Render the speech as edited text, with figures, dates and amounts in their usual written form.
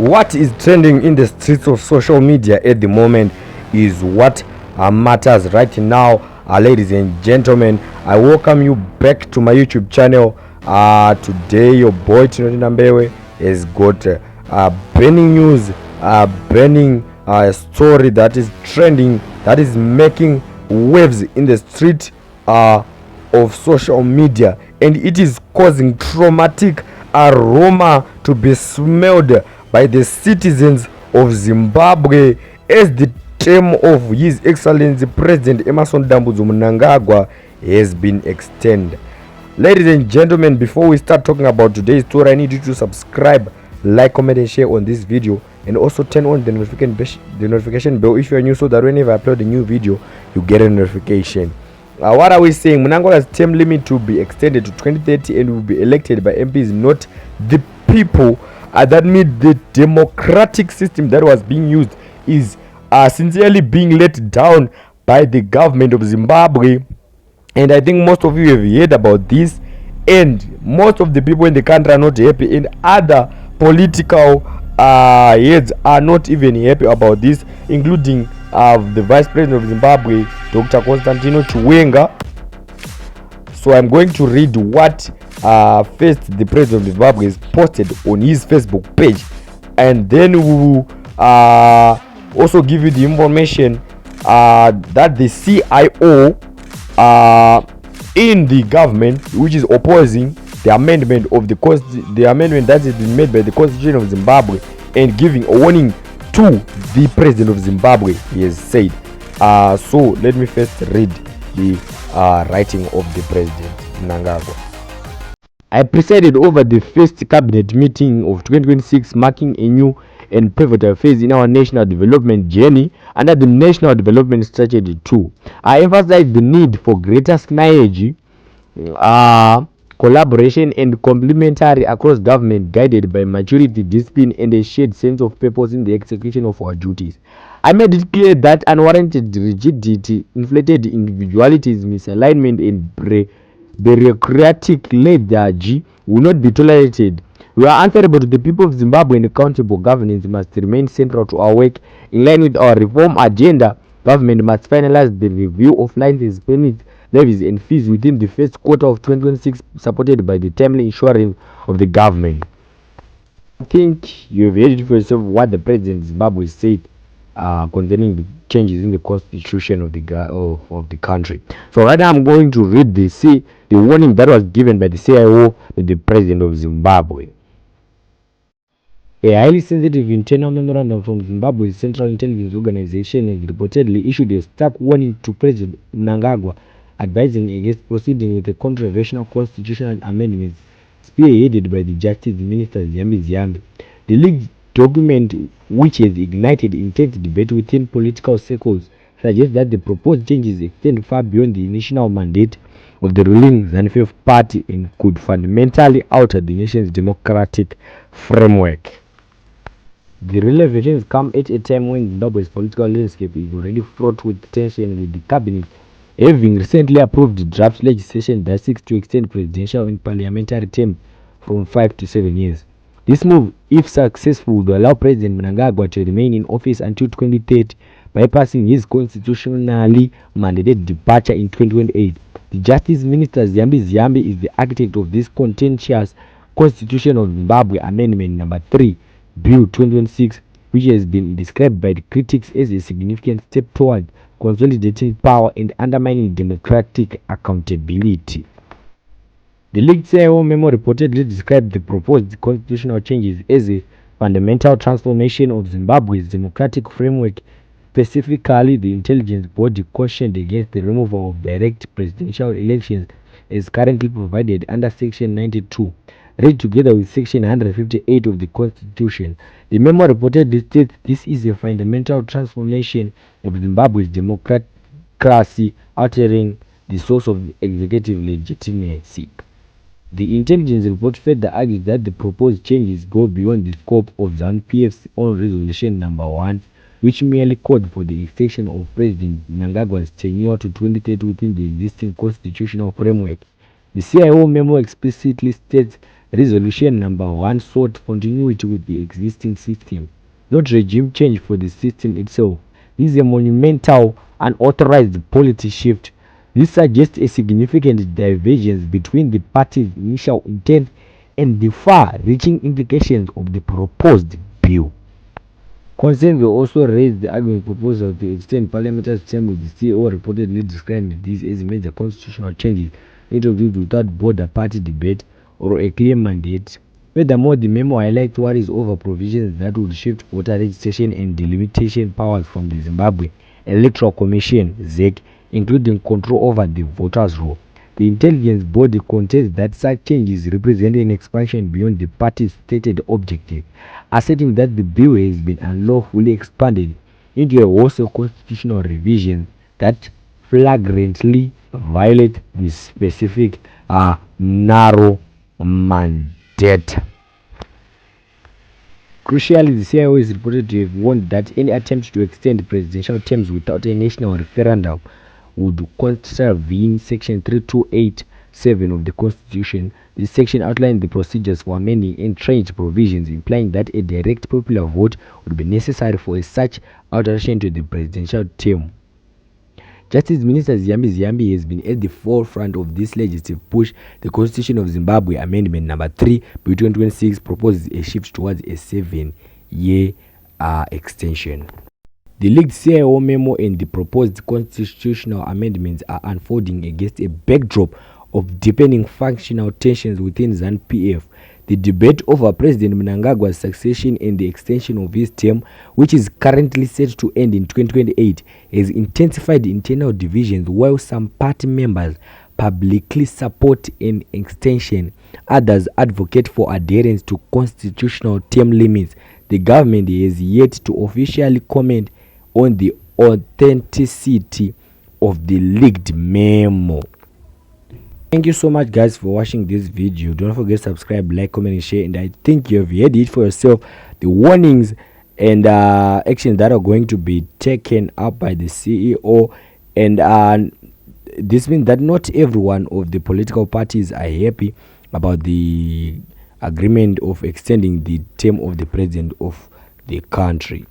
What is trending in the streets of social media at the moment is what matters right now. Ladies and gentlemen, I welcome you back to my YouTube channel. Today your boy Tinoti Nambewe has got burning news, burning story that is trending, that is making waves in the street of social media, and it is causing traumatic aroma to be smelled by the citizens of Zimbabwe as the term of His Excellency President Mnangagwa has been extended. Ladies and gentlemen, before we start talking about today's story, I need you to subscribe, like, comment and share on this video, and also turn on the notification bell if you are new, so that whenever I upload a new video you get a notification. What are we saying? Mnangagwa's term limit to be extended to 2030 and will be elected by MPs, not the people. That means the democratic system that was being used is sincerely being let down by the government of Zimbabwe. And I think most of you have heard about this, and most of the people in the country are not happy, and other political heads are not even happy about this, including the Vice President of Zimbabwe, Dr. Constantino Chiwenga. So I'm going to read what first the President of Zimbabwe has posted on his Facebook page, and then we will also give you the information that the CIO in the government, which is opposing the amendment of the amendment that has been made by the Constitution of Zimbabwe, and giving a warning to the President of Zimbabwe, he has said. So let me first read the writing of the President Mnangagwa. I presided over the first cabinet meeting of 2026, marking a new and pivotal phase in our national development journey under the National Development Strategy 2. I emphasized the need for greater synergy, collaboration and complementary across government, guided by maturity, discipline and a shared sense of purpose in the execution of our duties. I made it clear that unwarranted rigidity, inflated individualities, misalignment and bureaucratic lethargy will not be tolerated. We are answerable to the people of Zimbabwe, and accountable governance must remain central to our work. In line with our reform agenda, government must finalize the review of licenses, permits, levies and fees within the first quarter of 2026, supported by the timely insurance of the government. I think you have heard it for yourself what the President of Zimbabwe said concerning the changes in the constitution of the country. So right now I'm going to read the warning that was given by the CIO to the President of Zimbabwe. A highly sensitive internal memorandum from Zimbabwe's Central Intelligence Organization has reportedly issued a stark warning to President Mnangagwa, advising against proceeding with the controversial constitutional amendments spearheaded by the Justice Minister Ziyambi. The leaked document, which has ignited intense debate within political circles, suggests that the proposed changes extend far beyond the initial mandate of the ruling ZANU-PF party and could fundamentally alter the nation's democratic framework. The revelations come at a time when Zimbabwe's political landscape is already fraught with tension, with the cabinet having recently approved draft legislation that seeks to extend presidential and parliamentary terms from 5 to 7 years. This move, if successful, would allow President Mnangagwa to remain in office until 2030, bypassing his constitutionally mandated departure in 2028. The Justice Minister Ziyambi is the architect of this contentious Constitution of Zimbabwe Amendment Number 3, Bill 2026, which has been described by the critics as a significant step toward consolidating power and undermining democratic accountability. The leaked CIO memo reportedly described the proposed constitutional changes as a fundamental transformation of Zimbabwe's democratic framework. Specifically, the intelligence body cautioned against the removal of direct presidential elections as currently provided under Section 92, read together with Section 158 of the Constitution. The memo reportedly states this is a fundamental transformation of Zimbabwe's democracy, altering the source of the executive legitimacy. The intelligence report further argues that the proposed changes go beyond the scope of ZANU-PF's own resolution number 1, which merely called for the extension of President Mnangagwa's tenure to 2030 within the existing constitutional framework. The CIO memo explicitly states Resolution number 1 sought continuity with the existing system, not regime change for the system itself. This is a monumental, unauthorized policy shift. This suggests a significant divergence between the party's initial intent and the far-reaching implications of the proposed bill. Concerns were also raised the argument proposal to extend parliamentary term, with the CIO reportedly describing these as major constitutional changes introduced without border party debate or a clear mandate. Furthermore, the memo highlights worries over provisions that would shift voter registration and delimitation powers from the Zimbabwe Electoral Commission (ZEC), including control over the voters' roll. The intelligence body contests that such changes represent an expansion beyond the party's stated objective, asserting that the bill has been unlawfully expanded into a wholesale constitutional revision that flagrantly violate the specific narrow mandate. Crucially, the CIO is reported to have warned that any attempt to extend presidential terms without a national referendum would contravene Section 3287 of the Constitution. This section outlined the procedures for amending entrenched provisions, implying that a direct popular vote would be necessary for such alteration to the presidential term. Justice Minister Ziyambi has been at the forefront of this legislative push. The Constitution of Zimbabwe Amendment Number 3, Bill 2026, proposes a shift towards a 7-year extension. The leaked CIO memo and the proposed constitutional amendments are unfolding against a backdrop of deepening functional tensions within ZANU-PF. The debate over President Mnangagwa's succession and the extension of his term, which is currently set to end in 2028, has intensified internal divisions. While some party members publicly support an extension, others advocate for adherence to constitutional term limits. The government has yet to officially comment on the authenticity of the leaked memo. Thank you so much, guys, for watching this video. Don't forget to subscribe, like, comment, and share. And I think you have heard it for yourself, the warnings and actions that are going to be taken up by the CEO. And this means that not every one of the political parties are happy about the agreement of extending the term of the president of the country.